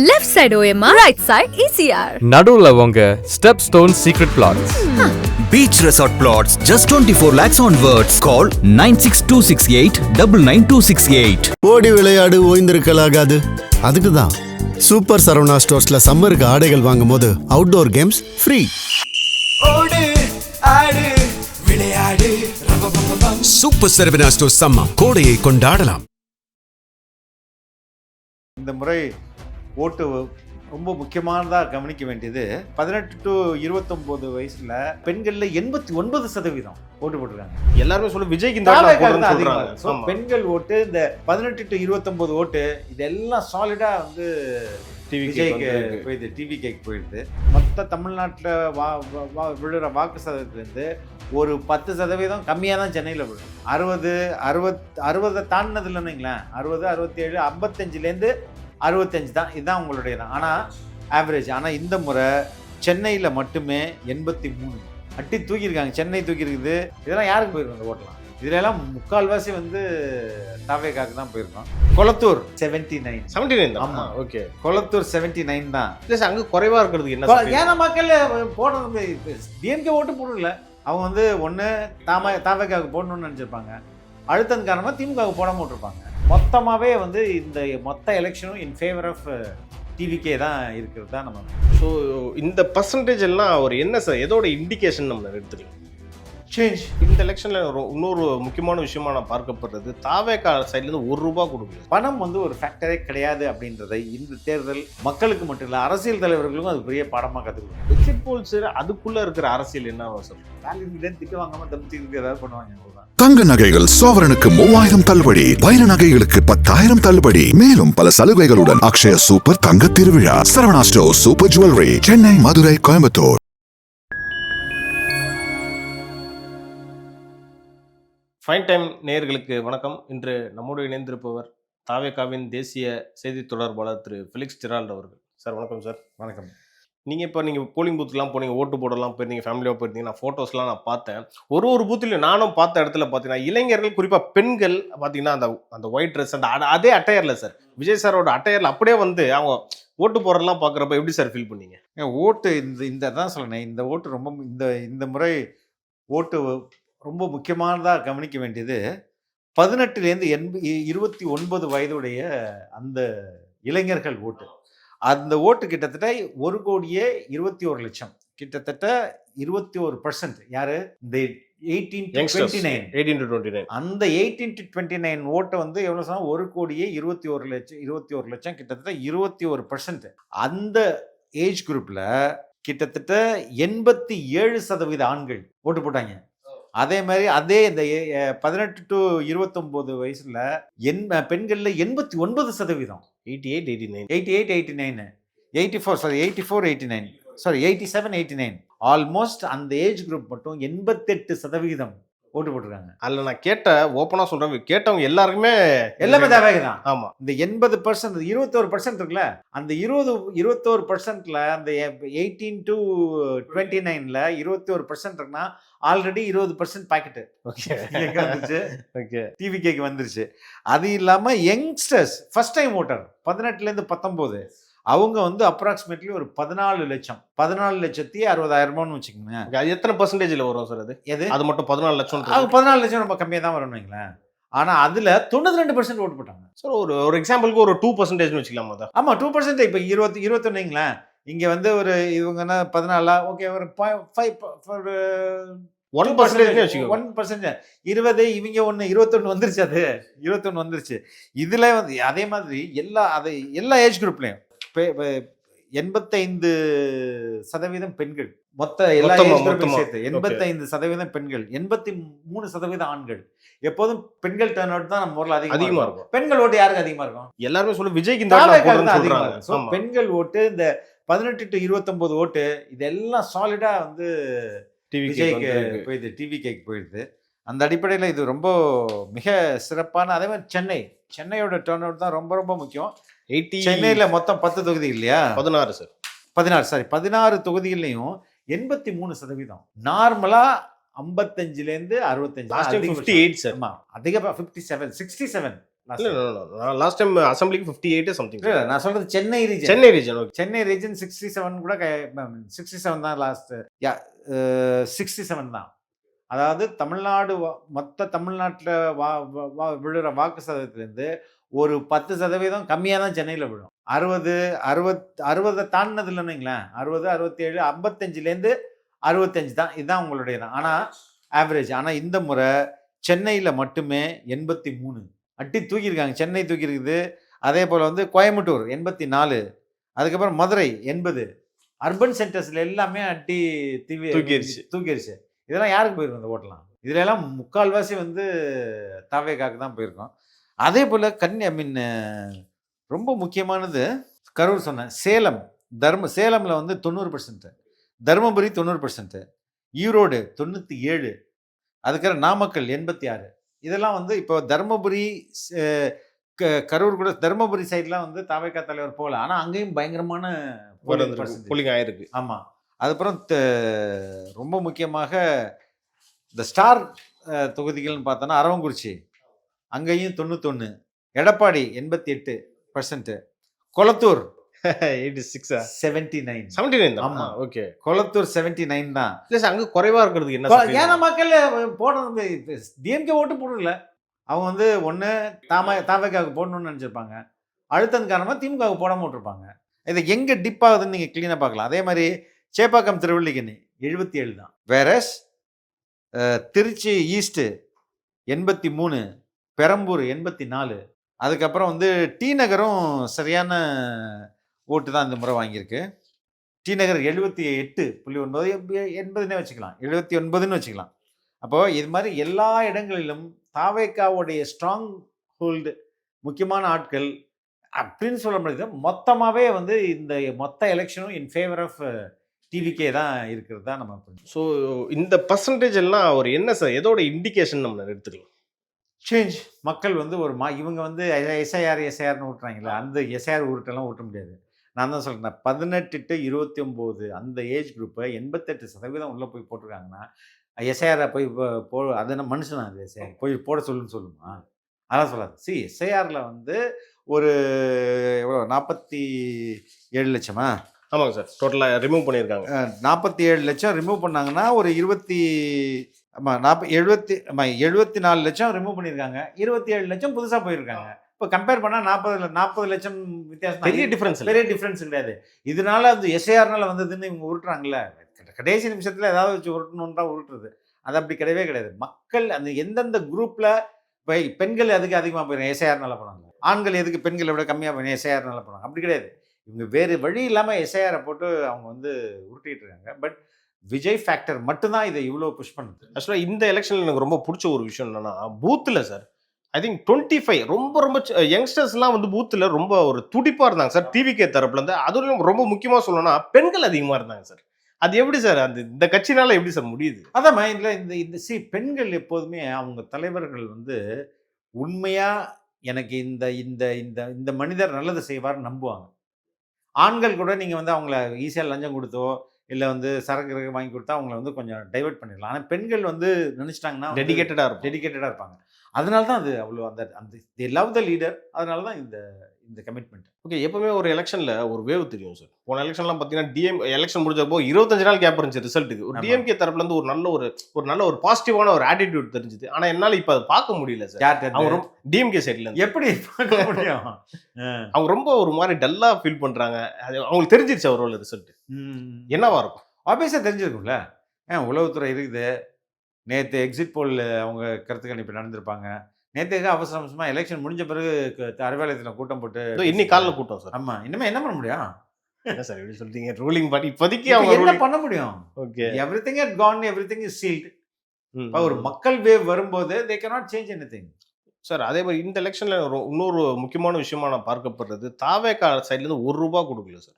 Left side OMR, right side ECR. நடுவுல உங்க step stone secret plots. Beach resort plots just 24 lakhs onwards. Call 9626899268. ஓடி விளையாடு ஓய்ந்திருக்கலாகாது. அதுக்கு தான் சூப்பர் சரவணா ஸ்டோர்ஸ்ல சம்மருக்கு ஆடைகள் வாங்கும் போது அவுட்டோர் கேம்ஸ் ஃப்ரீ. ஓடு ஆடு விளையாடு சூப்பர் சரவணா ஸ்டோர்ஸ் சம்மா கோடையை கொண்டாடலாம். இந்த முறை ஓட்டு ரொம்ப முக்கியமானதாக கவனிக்க வேண்டியது 18 to 29 வயசுல பெண்கள்ல 89% ஓட்டு போட்டுருக்காங்க. எல்லாருமே சொல்ல விஜய்க்கு பெண்கள் ஓட்டு இந்த 18 to 29 ஓட்டு இதெல்லாம் சாலிடா வந்து விஜய்க்கு போயிடுது, டிவிகேக்கு போயிடுது. மொத்த தமிழ்நாட்டில் விழுற வாக்கு சதவீதத்துலேருந்து ஒரு 10% கம்மியாக தான் சென்னையில் விழும். 60 தாண்டினது இல்லைன்னுங்களேன், 60, 67, 55லேருந்து 65 தான், இதுதான் உங்களுடைய தான். ஆனால் ஆவரேஜ். ஆனால் இந்த முறை சென்னையில் மட்டுமே 83 அட்டி தூக்கியிருக்காங்க. சென்னை தூக்கியிருக்குது. இதெல்லாம் யாருக்கு போயிருக்கோம் இந்த ஓட்டலாம்? இதுலலாம் முக்கால்வாசி வந்து தாவேகாக்கு தான் போயிருக்கோம். கொளத்தூர் 79. ஆமா, ஓகே. கொளத்தூர் 79 தான். அங்க குறைவா இருக்கிறதுக்கு என்ன? ஏன்னா மக்கள் போடுறது டிஎம்கே ஓட்டு போடல. அவங்க வந்து ஒன்று தாவேகாவுக்கு போடணும்னு நினச்சிருப்பாங்க. அழுத்தம் காரணமாக திமுகவுக்கு போடாமல் விட்டுருப்பாங்க. மொத்தமாகவே வந்து இந்த மொத்த எலெக்ஷனும் இன் ஃபேவர் ஆஃப் டிவிகே தான் இருக்கிறது தான் நம்ம. ஸோ இந்த பர்சன்டேஜ் எல்லாம் ஒரு என்ன சார், எதோட இண்டிகேஷன் நம்ம எடுத்துக்கலாம்? சேஞ்ச். இந்த எலெக்ஷன்ல இன்னொரு முக்கியமான விஷயமா நான் பார்க்கப்படுறது, தாவேகா சைட்லேருந்து ₹1 கொடுக்கல. பணம் வந்து ஒரு ஃபேக்டரே கிடையாது அப்படின்றதை இந்த தேர்தல் மக்களுக்கு மட்டும் இல்லை, அரசியல் தலைவர்களுக்கும் அது பெரிய பாடமாக கற்றுக்கணும். எக்ஸிட் போல்ஸ் அதுக்குள்ள இருக்கிற அரசியல் என்ன சார்? வேலைக்கு திட்டு வாங்காமல் தப்பிச்சுக்கு ஏதாவது பண்ணுவாங்க. தங்க நகைகள் சோவரனுக்கு 3000 தள்ளுபடி, வைர நகைகளுக்கு 10,000 தள்ளுபடி, மேலும் பல சலுகைகளுடன் அக்ஷய சூப்பர் தங்க திருவிழா. Saravana store super jewellery, Chennai, Madurai, Coimbatore. Fine time நேயர்களுக்கு வணக்கம். இன்று நம்மோடு இணைந்திருப்பவர் தாவேகாவின் தேசிய செய்தி தொடர்பாளர் திரு ஃபெலிக்ஸ் ஜெரால்ட் அவர்கள். சார் வணக்கம். சார் வணக்கம். நீங்கள் போலிங் பூத்துலாம் போனீங்க, ஓட்டு போடலாம் போயிருந்தீங்க, ஃபேமிலியாக போயிருந்தீங்க. நான் ஃபோட்டோஸ்லாம் நான் பார்த்தேன். ஒரு பூத்துலையும் நானும் பார்த்த இடத்துல பார்த்தீங்கன்னா இளைஞர்கள், குறிப்பாக பெண்கள் பார்த்தீங்கன்னா அந்த ஒயிட் ட்ரெஸ், அதே அட்டையரில் சார், விஜய் சாரோட அட்டையரில் அப்படியே வந்து அவங்க ஓட்டு போடுறதெல்லாம் பார்க்குறப்ப எப்படி சார் ஃபீல் பண்ணீங்க? ஓட்டு இந்த தான் சொல்லணேன். இந்த ஓட்டு ரொம்ப இந்த முறை ஓட்டு ரொம்ப முக்கியமானதாக கவனிக்க வேண்டியது 18லேருந்து 29 வயதுடைய அந்த இளைஞர்கள் ஓட்டு. அந்த ஓட்டு கிட்டத்தட்ட 1,21,00,000, கிட்டத்தட்ட 21%. யாரு? இந்த 18 to 29. அந்த 18 to 29 ஓட்டை வந்து எவ்வளவு சொன்னா 1,21,00,000, கிட்டத்தட்ட 21%. அந்த ஏஜ் குரூப்ல கிட்டத்தட்ட 87% ஆண்கள் ஓட்டு போட்டாங்க. அதே மாதிரி இந்த 18 to 29 வயசுல பெண்கள்ல 89%, 87, ஆல்மோஸ்ட் அந்த ஏஜ் குரூப் மட்டும் 88% ஓட்டு போட்டுருக்காங்க. அதில் நான் ஓப்பனா சொல்றேன், கேட்டவங்க எல்லாருமே தாவேகா தான். ஆமா. இந்த 80%, 21% இருக்குல்ல, அந்த 21%ல அந்த 18 to 29ல 21% இருக்குன்னா ஆல்ரெடி 20% பாக்கெட்டு வந்துருச்சு, டிவிகேக்கு வந்துருச்சு. அது இல்லாம யங்ஸ்டர்ஸ் ஃபர்ஸ்ட் டைம் ஓட்டர் 18லேருந்து 19 அவங்க வந்து அப்ராக்சிமேட்லி ஒரு 14 லட்சம், 14,60,000 வச்சுக்கோங்க. அது எத்தனை பர்சன்டேஜ்ல வரும் சார்? அது மட்டும் 14 லட்சம். 14 லட்சம் ரொம்ப கம்மியாக தான் வரும்னு வைங்களேன். ஆனா அதுல 92% ஓட்டு போட்டாங்க. சார் ஒரு எக்ஸாம்பிளுக்கு ஒரு 2% வச்சுக்கலாமா? தான் ஆமா, 2%. இப்போ 21 இங்க வந்து ஒரு இவங்கன்னா 14, ஓகே, ஒரு 1% 20, இவங்க 21 வந்துருச்சு. அது 21 வந்துருச்சு. இதுல வந்து அதே மாதிரி எல்லா ஏஜ் குரூப்லயும் 85% பெண்கள், மொத்த எல்லா ஏஜ் குரூப்பையும் சேர்த்து 85% பெண்கள், 83% ஆண்கள். எப்போதும் பெண்கள் டர்ன் அவுட் தான் நம்ம ஊர்ல அதிகமா இருக்கும். பெண்கள் ஓட்டு யாருக்கு அதிகமா இருக்கும்? எல்லாருமே சொல்ல விஜய்க்கு அதிகமா இருக்கும். பெண்கள் ஓட்டு இந்த 18 to 29 ஓட்டு இதெல்லாம் சாலிடா வந்து விஜய்க்கு போயிடுது, டிவிகேக்கு போயிடுது. அந்த அடிப்படையில் இது ரொம்ப மிக சிறப்பான. அதே மாதிரி சென்னையோட டர்ன் அவுட் தான் ரொம்ப ரொம்ப முக்கியம். சென்னையில மொத்தம் 10 தொகுதி இல்லையா? 16 தொகுதிகள்லையும் 83%. நார்மலா 55லேருந்து 65, 58 சார். அதிகமா 57, 67 last இல்லை time. நான் லாஸ்ட் டைம் அசம்பிளிக்கு 58 சம்திங். இல்ல, நான் சொல்றது Chennai region. Chennai region. Okay. Chennai region 67 கூட 67 தான் லாஸ்ட். 67 தான். அதாவது தமிழ்நாடு மொத்த தமிழ்நாட்டில் விழுற வாக்கு சதவீதத்துலேருந்து ஒரு 10% கம்மியாக தான் சென்னையில் விழும். 60 தாண்டினது இல்லைன்னுங்களேன். 60, 67, 55லேருந்து 65 தான். இதுதான் உங்களுடைய தான். ஆனால் ஆவரேஜ். ஆனால் இந்த முறை சென்னையில் மட்டுமே 83 அட்டி தூக்கியிருக்காங்க. சென்னை தூக்கியிருக்குது. அதே போல் வந்து கோயம்புத்தூர் 84, அதுக்கப்புறம் மதுரை 80. அர்பன் சென்டர்ஸில் எல்லாமே அட்டி தூக்கிடுச்சு. இதெல்லாம் யாருக்கு போயிருக்கும் இந்த ஓட்டலாம்? இதுல எல்லாம் முக்கால்வாசி வந்து தாவேகாக்கு தான் போயிருக்கோம். அதே போல் ரொம்ப முக்கியமானது கரூர் சொன்னேன். சேலமில் வந்து 90%, தருமபுரி 90%, ஈரோடு 97, அதுக்கப்புறம் நாமக்கல் 86. இதெல்லாம் வந்து இப்போ தருமபுரி கரூர் கூட தருமபுரி சைட்லாம் வந்து தாவேகா தலைவர் போகல. ஆனால் அங்கேயும் பயங்கரமான போலிங் ஆயிருக்கு. ஆமாம். அதுக்கப்புறம் ரொம்ப முக்கியமாக இந்த ஸ்டார் தொகுதிகள்னு பார்த்தோன்னா அரவங்குறிச்சி அங்கேயும் 91, எடப்பாடி 88%, கொளத்தூர் 86, 79 தான். ஆமா, ஓகே. கொளத்தூர் 79 தான். இல்லை சார், அங்கே குறைவா இருக்கிறதுக்கு என்ன? ஏன்னா மக்கள் போடுறது டிஎம்கே ஓட்டு போடல. அவங்க வந்து ஒன்று தாவேகாவுக்கு போடணும்னு நினச்சிருப்பாங்க. அழுத்தம் காரணமாக திமுகவுக்கு போடாமல் விட்டுருப்பாங்க. இதை எங்கே டிப் ஆகுதுன்னு நீங்கள் க்ளீனாக பார்க்கலாம். அதே மாதிரி சேப்பாக்கம் திருவள்ளிக்கணி 77 தான். வேறஸ் திருச்சி ஈஸ்ட்டு 83, பெரம்பூர் 84, அதுக்கப்புறம் வந்து டி நகரும் சரியான ஓட்டு தான் இந்த முறை வாங்கியிருக்கு. டி நகர் 78.9, 80ன்னே வச்சுக்கலாம், 79ன்னு வச்சுக்கலாம். அப்போது இது மாதிரி எல்லா இடங்களிலும் தாவேகாவுடைய ஸ்ட்ராங் ஹோல்டு முக்கியமான ஆட்கள் அப்படின்னு சொல்ல முடியாது. மொத்தமாகவே வந்து இந்த மொத்த எலெக்ஷனும் இன் ஃபேவர் ஆஃப் டிவிகே தான் இருக்கிறது தான் நம்ம. ஸோ இந்த பர்சன்டேஜ் எல்லாம் ஒரு என்ன சார், எதோட இண்டிகேஷன் நம்ம எடுத்துக்கலாம்? சேஞ்ச். மக்கள் வந்து ஒரு இவங்க வந்து எஸ்ஐஆர்னு விட்டுறாங்களே, அந்த எஸ்ஐஆர் உருட்டெல்லாம் ஊட்ட முடியாது. நான் தான் சொல்கிறேன், 18 to 29 அந்த ஏஜ் குரூப்பை 88% உள்ளே போய் போட்டிருக்காங்கன்னா எஸ்ஐஆரை போய் அது என்ன மனுஷனா? அது எஸ்ஐஆர் போய் போட சொல்லுமா? அதான் சொல்லாது. எஸ்ஐஆரில் வந்து ஒரு எவ்வளோ 47 லட்சமா? ஆமாங்க சார், டோட்டலாக ரிமூவ் பண்ணியிருக்காங்க. 47 லட்சம் ரிமூவ் பண்ணாங்கன்னா ஒரு 74 லட்சம் ரிமூவ் பண்ணியிருக்காங்க. 27 லட்சம் புதுசாக போயிருக்காங்க. இப்போ கம்பேர் பண்ணால் 40 லட்சம் வித்தியாசம். பெரிய டிஃப்ரென்ஸ் கிடையாது. இதனால அந்த எஸ்ஐஆர்னால வந்ததுன்னு இவங்க உருட்டுறாங்கல்ல. கடைசி நிமிஷத்தில் ஏதாவது வச்சு உருட்டணுன்னு தான் உருட்டுறது. அது அப்படி கிடையவே கிடையாது. மக்கள் அந்த எந்தெந்த குரூப்பில் இப்போ பெண்கள் எதுக்கு அதிகமாக போயிடும் எஸ்ஐஆர்னால போனாங்க, ஆண்கள் எதுக்கு பெண்களை விட கம்மியாக போயிடும் எஸ்ஐஆர்னால போனாங்க, அப்படி கிடையாது. இவங்க வேறு வழி இல்லாமல் எஸ்ஐஆரை போட்டு அவங்க வந்து உருட்டிகிட்டு இருக்காங்க. பட் விஜய் ஃபேக்டர் மட்டும்தான் இதை இவ்வளோ புஷ் பண்ணுது. ஆக்சுவலாக இந்த எலெக்ஷனில் எனக்கு ரொம்ப பிடிச்ச ஒரு விஷயம் என்னன்னா, பூத்தில் சார் ஐ திங்க் 25 ரொம்ப யங்ஸ்டர்ஸ்லாம் வந்து பூத்தில் ரொம்ப ஒரு துடிப்பாக இருந்தாங்க சார் டிவிகே தரப்புலேருந்து. அதுவும் ரொம்ப முக்கியமாக சொல்லணும்னா பெண்கள் அதிகமாக இருந்தாங்க சார். அது எப்படி சார் அந்த இந்த கட்சினால எப்படி சார் முடியுது? அதான் மைண்டில் இந்த பெண்கள் எப்போதுமே அவங்க தலைவர்கள் வந்து உண்மையாக எனக்கு இந்த இந்த இந்த இந்த மனிதர் நல்லது செய்வார்னு நம்புவாங்க. ஆண்கள் கூட நீங்கள் வந்து அவங்கள ஈஸியாக லஞ்சம் கொடுத்தோ இல்லை வந்து சரக்கு வாங்கி கொடுத்தா அவங்கள வந்து கொஞ்சம் டைவெர்ட் பண்ணிடலாம். ஆனால் பெண்கள் வந்து நினச்சிட்டாங்கன்னா டெடிக்கேட்டடாக இருப்பாங்க. அதனால தான் அது அவ்வளோ அந்த தி லவ் த லீடர். அதனால தான் இந்த கமிட்மெண்ட். ஓகே, எப்பவுமே ஒரு எலெக்ஷனில் ஒரு வேவ் தெரியும் சார். போன எலெக்ஷன்லாம் பார்த்தீங்கன்னா எலெக்ஷன் முடிஞ்சப்போ 25 நாள் கேப் இருந்துச்சு ரிசல்ட்டுக்கு. ஒரு டிஎம்கே தரப்புலேருந்து ஒரு நல்ல ஒரு பாசிட்டிவான ஒரு ஆட்டிடியூட் தெரிஞ்சுது. ஆனால் என்னால் இப்போ அதை பார்க்க முடியல சார். அவங்க ரொம்ப டிஎம்கே சைட்ல எப்படி பார்க்க முடியும்? அவங்க ரொம்ப ஒரு மாதிரி டல்லாக ஃபீல் பண்ணுறாங்க. அது அவங்களுக்கு தெரிஞ்சிருச்சு அவரோட ரிசல்ட் என்னவா இருக்கும். ஆப்வியஸாக தெரிஞ்சிருக்கும்ல. உளவுத்துறை இருக்குது. நேற்று எக்ஸிட் போல் அவங்க கருத்து கணிப்பு நடந்திருப்பாங்க. நேற்று அவசரமாக எலெக்ஷன் முடிஞ்ச பிறகு அறிவாலயத்தில் கூட்டம் போட்டு இன்னைக்கு காலையில் கூட்டம் சார். ஆமாம், இனிமேல் என்ன பண்ண முடியும்? என்ன சார் எப்படி சொல்றீங்க? ரூலிங் பார்ட்டி இப்போதைக்கு அவங்க என்ன பண்ண முடியும்? Okay, everything hut Khan, everything is sealed. ஒரு மக்கள் வேவ் வரும்போது they cannot change anything. Sir அதே மாதிரி இந்த எலெக்ஷன்ல இன்னொரு முக்கியமான விஷயமா நான் பார்க்கப்படுறது, தாவேகா சைட்லேருந்து ₹1 கொடுக்கல சார்.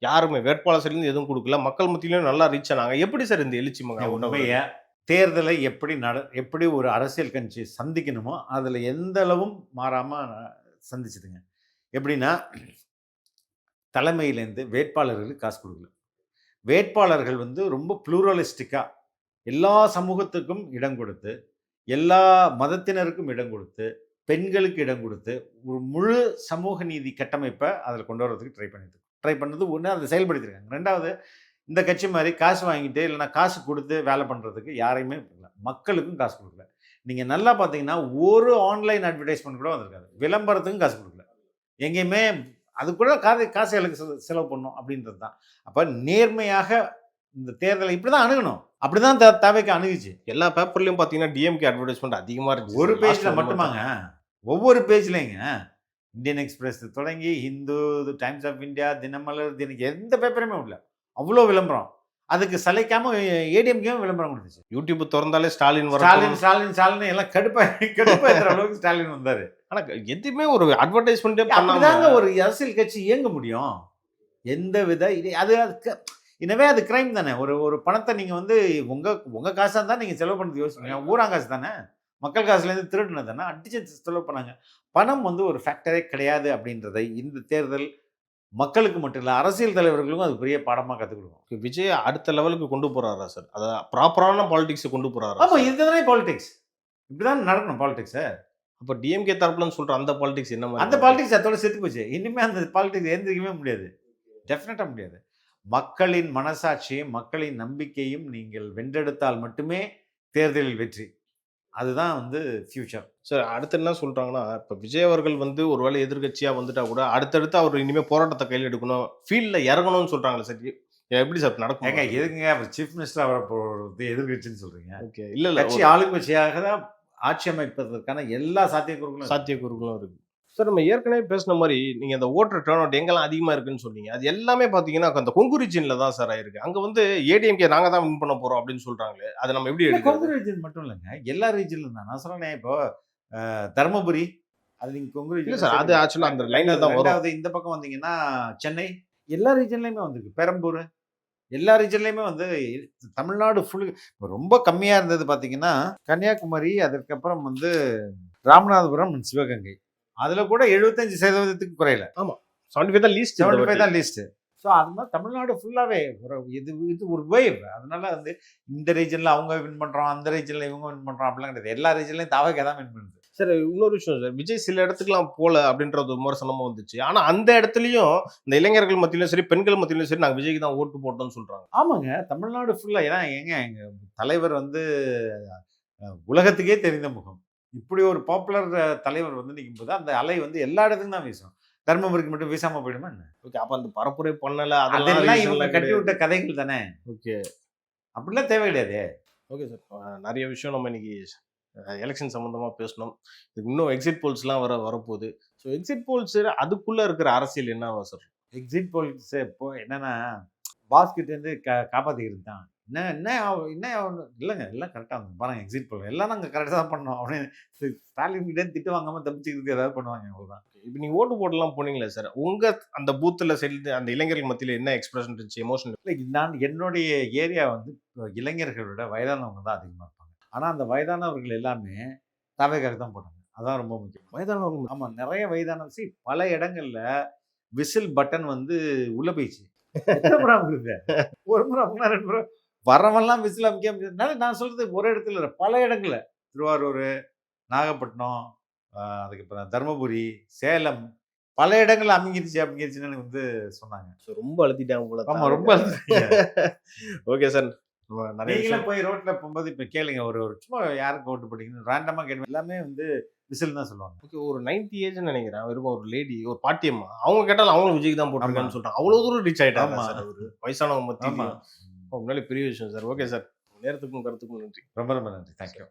யாருமே வேட்பாளர் சைட்லேருந்து எதுவும் கொடுக்கல. மக்கள் மத்தியிலும் நல்லா ரீச் ஆனாங்க. எப்படி சார் இந்த எழுச்சி உண்மையை தேர்தலை எப்படி ஒரு அரசியல் கட்சி சந்திக்கணுமோ அதில் எந்த அளவும் மாறாமல் சந்திச்சுதுங்க. எப்படின்னா தலைமையிலேருந்து வேட்பாளர்களுக்கு காசு கொடுக்கல. வேட்பாளர்கள் வந்து ரொம்ப ப்ளூரலிஸ்டிக்காக எல்லா சமூகத்துக்கும் இடம் கொடுத்து, எல்லா மதத்தினருக்கும் இடம் கொடுத்து, பெண்களுக்கு இடம் கொடுத்து ஒரு முழு சமூக நீதி கட்டமைப்பை அதில் கொண்டு வரதுக்கு ட்ரை பண்ணது ஒன்று, அதை செயல்படுத்திருக்காங்க. ரெண்டாவது, இந்த கட்சி மாதிரி காசு வாங்கிட்டு இல்லைன்னா காசு கொடுத்து வேலை பண்ணுறதுக்கு யாரையுமே இல்லை, மக்களுக்கும் காசு கொடுக்கல. நீங்கள் நல்லா பார்த்தீங்கன்னா ஒரு ஆன்லைன் அட்வர்டைஸ்மெண்ட் கூட வந்திருக்காது, விளம்பரத்துக்கும் காசு கொடுக்கல எங்கேயுமே. அது கூட காசு எனக்கு செலவு பண்ணணும் அப்படின்றது தான். அப்போ நேர்மையாக இந்த தேர்தலை இப்படி தான் அணுகணும். அப்படி தான் தேவைக்கு அணுகுச்சு. எல்லா பேப்பர்லையும் பார்த்தீங்கன்னா டிஎம்கே அட்வர்டைஸ்மெண்ட் அதிகமாக இருந்துச்சு. ஒரு பேஜில் மட்டுமாங்க, ஒவ்வொரு பேஜ்லேங்க, இந்தியன் எக்ஸ்பிரஸ் தொடங்கி Hindu, Times of India, Dinamalar, தினக்கு எந்த பேப்பருமே இல்லை, அவ்வளோ விளம்பரம். அதுக்கு சளைக்காம ஏடிஎம்கேவும் விளம்பரம் கொடுத்துச்சு. யூடியூப் திறந்தாலே ஸ்டாலின் ஸ்டாலின் எல்லாம் கடுப்பாயிற அளவுக்கு ஸ்டாலின் வந்தாரு. ஆனால் எதுவுமே ஒரு அட்வர்டைஸ்மெண்ட்டே பண்ணாங்க. ஒரு அரசியல் கட்சி இயங்க முடியும் எந்த வித அது எனவே அது கிரைம் தானே. ஒரு பணத்தை நீங்கள் வந்து உங்கள் காசாக தான் நீங்கள் செலவு பண்ணது யோசிப்பீங்க. ஊராங்காசு தானே, மக்கள் காசுலேருந்து திருடுனது தானே, அடிச்சு செலவு பண்ணாங்க. பணம் வந்து ஒரு ஃபேக்டரே கிடையாது அப்படின்றதை இந்த தேர்தல் மக்களுக்கு மட்டும் இல்லை, அரசியல் தலைவர்களுக்கும் அது பெரிய பாடமாக கற்றுக் கொடுக்கும். விஜய் அடுத்த லெவலுக்கு கொண்டு போகிறாரா சார்? அதை ப்ராப்பரான பாலிடிக்ஸை கொண்டு போகிறாரா? ஆமாம், இதுதானே பாலிடிக்ஸ், இப்படி தான் நடக்கணும் பாலிடிக்ஸை. அப்போ டிஎம்கே தரப்புலன்னு சொல்கிற அந்த பாலிடிக்ஸ் என்ன மாதிரி? அந்த பாலிடிக்ஸ் அதோட செத்து போச்சு. இனிமேல் அந்த பாலிடிக்ஸ் எழுந்திரிக்கவே முடியாது, டெஃபினட்டாக முடியாது. மக்களின் மனசாட்சியும் மக்களின் நம்பிக்கையும் நீங்கள் வென்றெடுத்தால் மட்டுமே தேர்தலில் வெற்றி. அதுதான் வந்து ஃபியூச்சர். சார் அடுத்து என்ன சொல்கிறாங்கன்னா, இப்போ விஜய் அவர்கள் வந்து ஒரு வேளை எதிர்கட்சியாக வந்துட்டா கூட அடுத்தடுத்து அவர் இனிமேல் போராட்டத்தை கையில் எடுக்கணும், ஃபீல்டில் இறங்கணும்னு சொல்கிறாங்களே சார், எப்படி சார் நடக்கும்? ஏங்க எதுங்க அவர் சீஃப் மினிஸ்டர் அவரை போகிறது எதிர்கட்சின்னு சொல்கிறீங்க? ஓகே, இல்லை கட்சி ஆளுங்கட்சியாக தான் ஆட்சி அமைப்பதற்கான எல்லா சாத்தியக்கூறுகளும் இருக்குது. சார் நம்ம ஏற்கனவே பேசின மாதிரி நீங்கள் அந்த ஓட்டர் டர்ன் அவுட் எங்கெல்லாம் அதிகமாக இருக்குன்னு சொன்னீங்க, அது எல்லாமே பார்த்தீங்கன்னா அந்த கொங்கு ரீஜனில் தான் சார் ஆயிருக்கு. அங்கே வந்து ஏடிஎம்கே நாங்கள் தான் வின் பண்ண போகிறோம் அப்படின்னு சொல்கிறாங்களே, அதை நம்ம எப்படி எடுக்க? கொங்கு ரீஜன் மட்டும் இல்லைங்க, எல்லா ரீஜன்லும் தான். நான் சொல்கிறேன், இப்போ தருமபுரி, அது நீங்கள் கொங்கு ரீஜன் சார், அது ஆக்சுவலாக அந்த லைனில் தான் வரும். இந்த பக்கம் வந்தீங்கன்னா சென்னை, எல்லா ரீஜன்லையுமே வந்திருக்கு. பெரம்பூர், எல்லா ரீஜன்லையுமே வந்து தமிழ்நாடு ஃபுல். ரொம்ப கம்மியாக இருந்தது பார்த்தீங்கன்னா கன்னியாகுமரி, அதற்கப்புறம் வந்து ராமநாதபுரம், சிவகங்கை. அதில் கூட 75% குறையல. ஆமாம், 75 தான் லீஸ்ட். 75 தான் லீஸ்ட்டு. ஸோ அது மாதிரி தமிழ்நாடு ஃபுல்லாகவே இது ஒரு வேவ். அதனால வந்து இந்த ரீஜனில் அவங்க வின் பண்ணுறோம், அந்த ரீஜனில் இவங்க வின் பண்ணுறோம் அப்படிலாம் கிடையாது. எல்லா ரீஜன்லையும் தாவகே தான் வின் பண்ணுது. சார் இன்னொரு விஷயம் சார், விஜய் சில இடத்துக்குலாம் போல அப்படின்றது விமர்சனமும் வந்துச்சு. ஆனால் அந்த இடத்துலையும் இந்த இளைஞர்கள் மத்தியிலும் சரி, பெண்கள் மத்தியிலும் சரி, நாங்கள் விஜய்க்கு தான் ஓட்டு போட்டோம்னு சொல்கிறாங்க. ஆமாங்க, தமிழ்நாடு ஃபுல்லாக. ஏன்னா எங்கள் தலைவர் வந்து உலகத்துக்கே தெரிந்த முகம். இப்படி ஒரு பாப்புலர் தலைவர் வந்து நிற்கும் போது அந்த அலை வந்து எல்லா இடத்துக்கும் தான் வீசும். தர்மபுரிக்கு மட்டும் வீசாம போயிடுமா என்ன? ஓகே, அப்போ அந்த பரப்புரை பண்ணல, அதெல்லாம் இவங்க கட்டி விட்ட கதைகள் தானே. ஓகே, அப்படிலாம் தேவை கிடையாது. ஓகே சார், நிறைய விஷயம் நம்ம இன்னைக்கு எலெக்ஷன் சம்மந்தமாக பேசணும். இதுக்கு இன்னும் எக்ஸிட் போல்ஸ்லாம் வரப்போகுது. ஸோ எக்ஸிட் போல்ஸ் அதுக்குள்ளே இருக்கிற அரசியல் என்னவா சார்? எக்ஸிட் போல்ஸ் இப்போ என்னன்னா, பாஸ்கிட்டேருந்து காப்பாற்றிக்கிறது தான். என்ன இல்லைங்க, எல்லாம் கரெக்டாக வந்து பாருங்க. எக்ஸிட் போல் எல்லாம் நாங்கள் கரெக்டாக தான் பண்ணோம் அப்படின்னு ஸ்டாலின் கிட்டே திட்டு வாங்காமல் தப்பிச்சுக்கிறதுக்கு ஏதாவது பண்ணுவாங்க, அவ்வளோதான். இப்போ நீங்கள் ஓட்டு போடலாம் போனீங்களே சார், உங்கள் அந்த பூத்தில் சேர்ந்து அந்த இளைஞர்கள் மத்தியில் என்ன எக்ஸ்பிரஷன் இருந்துச்சு, எமோஷன்? இல்லை, நான் என்னுடைய ஏரியா வந்து வயதானவங்களோட வயதானவங்க தான் அதிகமாக இருப்பாங்க. ஆனால் அந்த வயதானவர்கள் எல்லாமே தவைக்காக தான் போட்டாங்க. அதான் ரொம்ப முக்கியம். வயதானவர்கள், ஆமாம், நிறைய வயதானவங்க. பல இடங்கள்ல விசில் பட்டன் வந்து உள்ள போயிடுச்சு. எத்தனை முறை அவங்க? ஒரு முறை, 2 முறை வரவெல்லாம் விசில் அமைக்க. நான் சொல்றது ஒரு இடத்துல இல்லை, பல இடங்கள்ல. திருவாரூர், நாகப்பட்டினம், அதுக்கப்புறம் தருமபுரி, சேலம், பல இடங்கள்ல அமைங்கிருச்சுன்னு எனக்கு வந்து சொன்னாங்க. ஸோ ரொம்ப அழுத்திட்டாங்க போல. ஆமாம், ரொம்ப அழுத்திட்டாங்க. ஓகே சார், நீங்களும் போய் ரோட்ல போகும்போது இப்போ கேளுங்க, ஒரு சும்மா யாருக்கு ஓட்டு போட்டீங்கன்னு ரேண்டமாக கேட்டு எல்லாமே வந்து விசில் தான் சொல்லுவாங்க. ஓகே, ஒரு 90 ஏஜ்னு நினைக்கிறேன், இருக்கும் ஒரு லேடி, ஒரு பாட்டியம்மா, அவங்க கேட்டாலும் அவங்களும் விஜய்க்கு தான் போட்டிருக்காங்கன்னு சொல்றாங்க. அவ்வளோ தூரம் ரீச் ஆகிட்டாங்க சார் ஒரு வயசானவங்க மத்தியில். முன்னாடி பெரிய விஷயம் சார். ஓகே சார், நேரத்துக்கும் கருத்துக்கும் நன்றி. ரொம்ப ரொம்ப நன்றி. தேங்க்யூ.